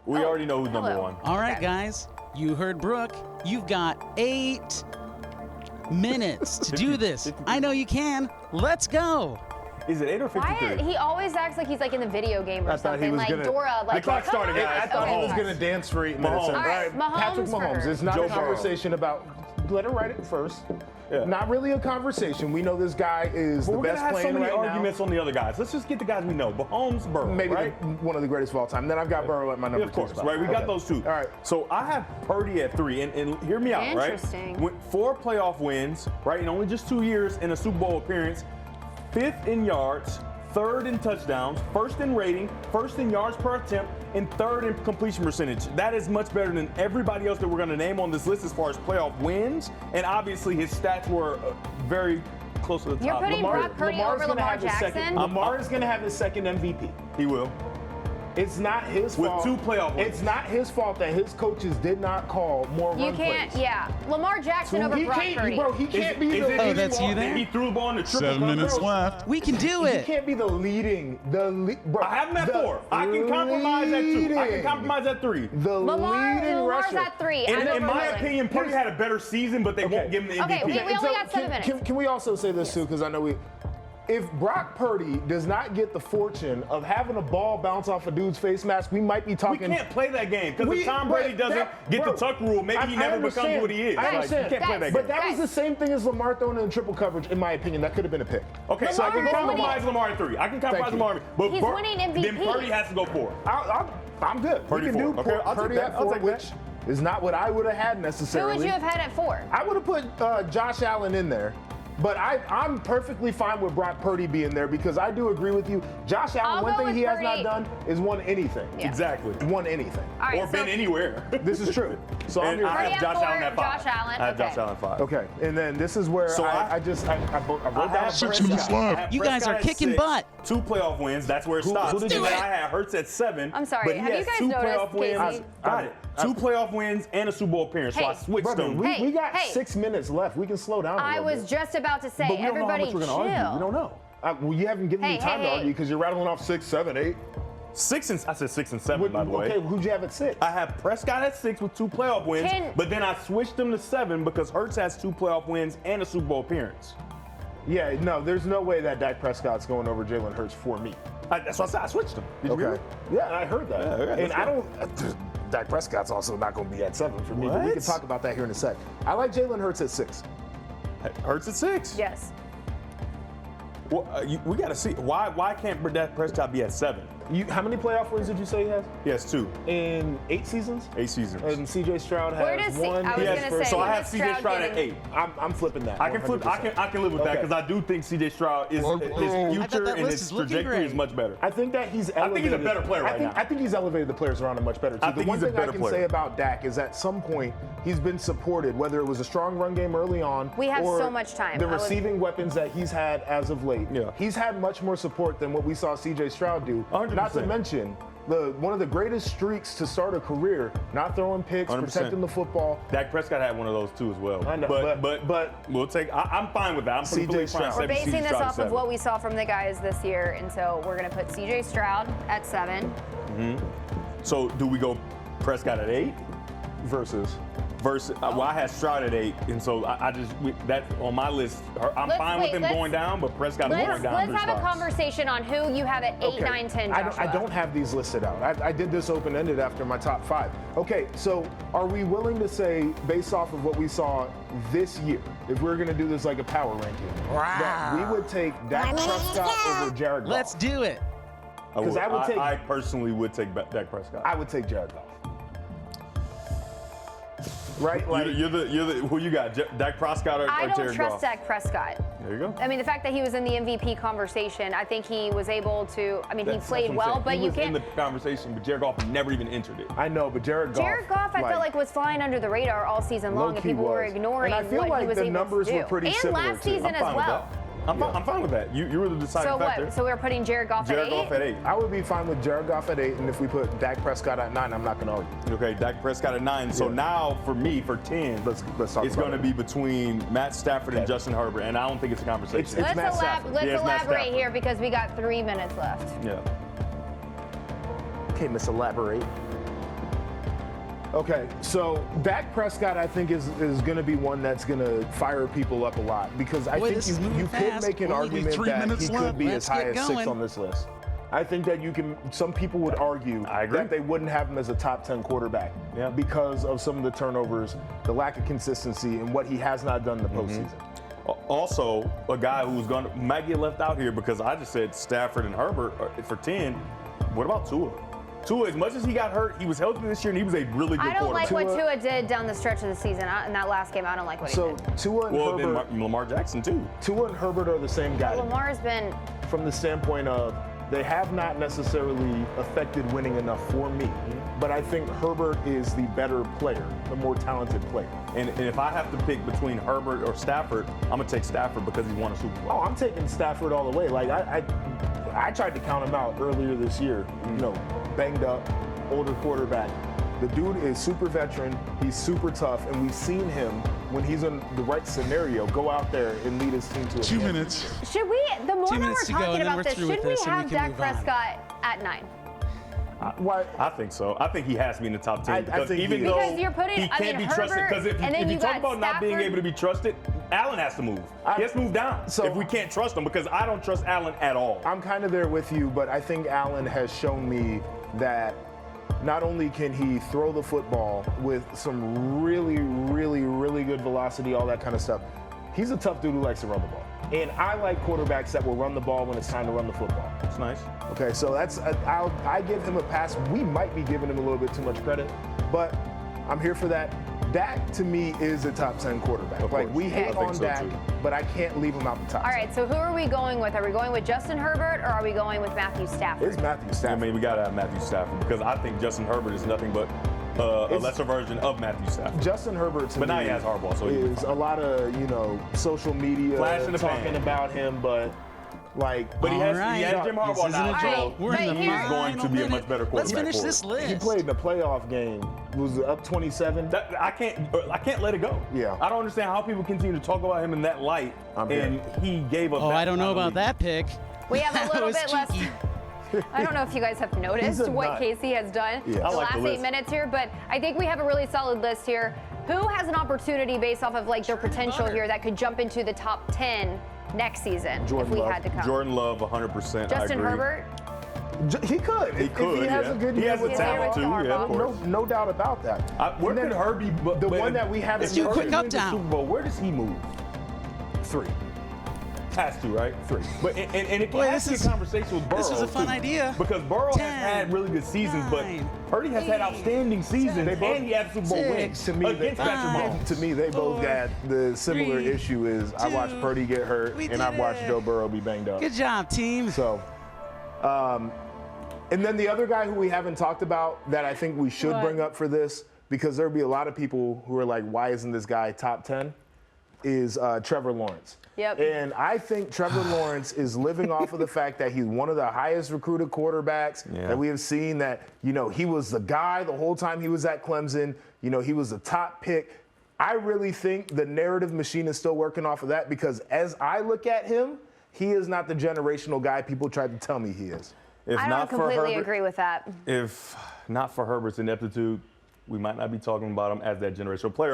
We already know who's number one. All right, guys. You heard Brooke. You've got 8 minutes to do this. I know you can. Let's go. Is it 8 or 53? He always acts like he's like in the video game or something. Like Dora. Like, the clock started, guys. I thought he was going to dance for 8 minutes. All right, Patrick Mahomes. It's not a conversation about. Let her write it first. Yeah. Not really a conversation. We know this guy is the best player right now. We're going to have so many arguments on the other guys. Let's just get the guys we know. Mahomes, Burrow, maybe right? one of the greatest of all time. Then I've got Burrow at my number 2 spot. Right? We got those 2. All right. So I have Purdy at 3. And hear me out, right? Interesting. 4 playoff wins, right? In only just 2 years in a Super Bowl appearance. 5th in yards, 3rd in touchdowns, 1st in rating, 1st in yards per attempt, and 3rd in completion percentage. That is much better than everybody else that we're going to name on this list as far as playoff wins. And obviously his stats were very close to the top. You're putting Brock Purdy over Lamar Jackson? Lamar is going to have his 2nd MVP. He will. It's not his fault. With 2 playoff wins. It's not his fault that his coaches did not call more run plays. Yeah. Lamar Jackson over Brock Purdy. Bro, he can't be the Oh, that's you there? He threw the ball in the triple 7 minutes left. We can do it. He can't be the leading. Bro, I have him at 4. I can compromise at 2. I can compromise at 3. Lamar's at 3. In my opinion, Purdy had a better season, but they won't give him the MVP. Okay, we only got 7 minutes. Can we also say this too? Because I know if Brock Purdy does not get the fortune of having a ball bounce off a dude's face mask, we might be talking. We can't play that game because if Tom Brady doesn't get the tuck rule, maybe he never becomes what he is. I understand. You can't play that game. But that was the same thing as Lamar throwing in triple coverage, in my opinion. That could have been a pick. Okay, so I can compromise Lamar at 3. I can compromise Lamar. But he's winning MVP. Then Purdy has to go 4. I'm good. Purdy we can 4. do Okay, Purdy at 4, which is not what I would have had necessarily. Who would you have had at 4? I would have put Josh Allen in there. But I'm perfectly fine with Brock Purdy being there because I do agree with you. Josh Allen, one thing he has not done is won anything. Yeah. Exactly. Won anything. Right, or been anywhere. This is true. So I have Josh Allen at 5. I have Josh Allen at 5. Okay. And then this is where I wrote down 6 minutes left. You guys are kicking butt. 2 playoff wins. That's where it stops. Who did you I had Hurts at 7. I'm sorry. But he Have has you 2 guys playoff noticed, wins. Got it. 2 playoff wins and a Super Bowl appearance. So I switched them. We got 6 minutes left. We can slow down a little bit. I was just about to say, but we don't know how much we're chill. going to argue. We don't know. Well, you haven't given me time to argue because you're rattling off 6, 7, 8. I said 6 and 7, by the way. Okay, who'd you have at 6? I have Prescott at 6 with 2 playoff wins, but then I switched them to 7 because Hurts has 2 playoff wins and a Super Bowl appearance. Yeah, no, there's no way that Dak Prescott's going over Jalen Hurts for me. That's why I said I switched them. Did you hear me? Yeah, I heard that. Yeah, okay, and I don't. Dak Prescott's also not going to be at 7 for me, but we can talk about that here in a sec. I like Jalen Hurts at 6. Hurts at 6? Yes. Well, we got to see. Why can't Dak Prescott be at 7? How many playoff wins did you say he has? He has 2. In 8 seasons? 8 seasons. And CJ Stroud has 1. I was going to say, so I have CJ Stroud at 8. I'm flipping that. I can flip. I can live with that because I do think CJ Stroud his future and his trajectory is much better. I think that he's elevated. I think he's a better player right now. I think he's elevated the players around him much better too. The one thing I can say about Dak is at some point he's been supported, whether it was a strong run game early on. We have or so much time. The receiving weapons that he's had as of late. Yeah. He's had much more support than what we saw CJ Stroud do. 100%. Not to mention one of the greatest streaks to start a career, not throwing picks, 100%. protecting the football. Dak Prescott had one of those too as well. I know, but we'll take. I'm fine with that. I'm CJ Stroud. We're basing this off of what we saw from the guys this year, and so we're going to put CJ Stroud at 7. Mm-hmm. So do we go Prescott at 8 versus? Well, I had Stroud at 8, and so that on my list. I'm fine with him going down, but Prescott is going down. Let's have a conversation on who you have at 8, 9, 10. I don't have these listed out. I did this open-ended after my top 5. Okay, so are we willing to say, based off of what we saw this year, if we're going to do this like a power ranking, that we would take Dak Prescott over Jared Goff? Let's do it. Because I personally would take Dak Prescott. I would take Jared Goff. Right? Like, you're the who you got? Dak Prescott or Jared Goff? I don't trust Dak Prescott. There you go. I mean, the fact that he was in the MVP conversation, I think he was able to. I mean, he played well, but you can't. He was in the conversation, but Jared Goff never even entered it. I know, but Jared Goff. I felt like was flying under the radar all season long, and people were ignoring what he was able to do. And I feel like the numbers were pretty similar. And last season as well. I'm fine with that. You were the deciding factor. So we're putting Jared Goff at 8? Jared Goff at 8. I would be fine with Jared Goff at 8, and if we put Dak Prescott at 9, I'm not going to argue. Okay, Dak Prescott at 9. So now, for me, for 10, let's talk it's going to be between Matt Stafford and Justin Herbert, and I don't think it's a conversation. Let's elaborate here because we got 3 minutes left. Yeah. Okay, Miss Elaborate. Okay, so Dak Prescott, I think, is going to be one that's going to fire people up a lot because I Boy, this is think moving you could fast. make an Only argument 3 that minutes he could left. be Let's as high get as 6 going. on this list. I think that some people would argue that they wouldn't have him as a top 10 quarterback because of some of the turnovers, the lack of consistency, and what he has not done in the postseason. Also, a guy who's might get left out here because I just said Stafford and Herbert for 10. What about Tua? Tua, as much as he got hurt, he was healthy this year, and he was a really good quarterback. I don't like what Tua did down the stretch of the season. In that last game, I don't like what he did. So Tua and Herbert, then Lamar Jackson too. Tua and Herbert are the same guy. Lamar's been From the standpoint of they have not necessarily affected winning enough for me, but I think Herbert is the better player, the more talented player. And if I have to pick between Herbert or Stafford, I'm gonna take Stafford because he won a Super Bowl. Oh, I'm taking Stafford all the way. Like I tried to count him out earlier this year. You know, banged up, older quarterback. The dude is super veteran. He's super tough, and we've seen him when he's in the right scenario go out there and lead his team to a 2 minutes. Should we? The more 2 that minutes we're to go, talking and then about we're this, through should with we this, and we have can Dak move on. Prescott at 9? Why? I think so. I think he has to be in the top 10 I because think even he though Because you're putting- he I can't mean, be trusted, Herbert, because if and then you you talk got about not being Stafford. able to be trusted, Allen has to move. He has to move down So- if we can't trust him because I don't trust Allen at all. I'm kind of there with you, but I think Allen has shown me that not only can he throw the football with some really, really, really good velocity, all that kind of stuff, he's a tough dude who likes to run the ball. And I like quarterbacks that will run the ball when it's time to run the football. That's nice. Okay, so I give him a pass. We might be giving him a little bit too much credit, but I'm here for that. Dak, to me, is a top 10 quarterback. Of Like, course. we I hate think on so, Dak, too. but I can't leave him out the top All 10. right, so who are we going with? Are we going with Justin Herbert or are we going with Matthew Stafford? It's Matthew I Stafford. mean, we got to have Matthew Stafford because I think Justin Herbert is nothing but a It's- lesser version of Matthew Stafford. Justin Herbert, to But now me, he has Harbaugh, so he'll be is fine. a lot of, social media Flash in the talking pan. about him, but But he has Alright. Jim This Harbaugh isn't now, a so joke. We're in the But here's- he's going to final be a minute. much better quarterback. Let's finish for this it. list. he played in a playoff game. Was it up 27? I can't let it go. Yeah. I don't understand how people continue to talk about him in that light. I'm and he gave up. Oh, that I don't know kind of about that pick. We have a That little was bit less. cheeky. I don't know if you guys have noticed He's a what nut. Casey has done Yeah. I the like last the 8 list. minutes here, but I think we have a really solid list here. Who has an opportunity based off of like their potential here that could jump into the top 10 next season Jordan if we Love. had to come? Jordan Love, 100%. I Justin agree. Herbert? He could. He If could, he has yeah. a good He year has the with talent too, Harbaugh. yeah, of course. No doubt about that. Where And then could Herbie? the one that we haven't if do a Herbie quick wins up the down. Super Bowl, where does he move? 3. Has to, right? 3. But and it Boy, has to be this a conversation with Burrow. this was a fun too. idea. Because Burrow 10, has had really good seasons, 9, but Purdy has had outstanding seasons, seven, and he had Super Bowl 6, wins To me, against Patrick five, Mahomes. To me, they both 4, got the similar 3, issue is I watched 2, Purdy get hurt we and I did watched it. Joe Burrow be banged up. Good job, team. So, and then the other guy who we haven't talked about that I think we should What? bring up for this, because there'll be a lot of people who are like, why isn't this guy top 10, is Trevor Lawrence. Yep. And I think Trevor Lawrence is living off of the fact that he's one of the highest recruited quarterbacks that we have seen, that, he was the guy the whole time he was at Clemson. He was the top pick. I really think the narrative machine is still working off of that, because as I look at him, he is not the generational guy people tried to tell me he is. If I don't not for completely Herbert, agree with that. If not for Herbert's ineptitude, we might not be talking about him as that generational player.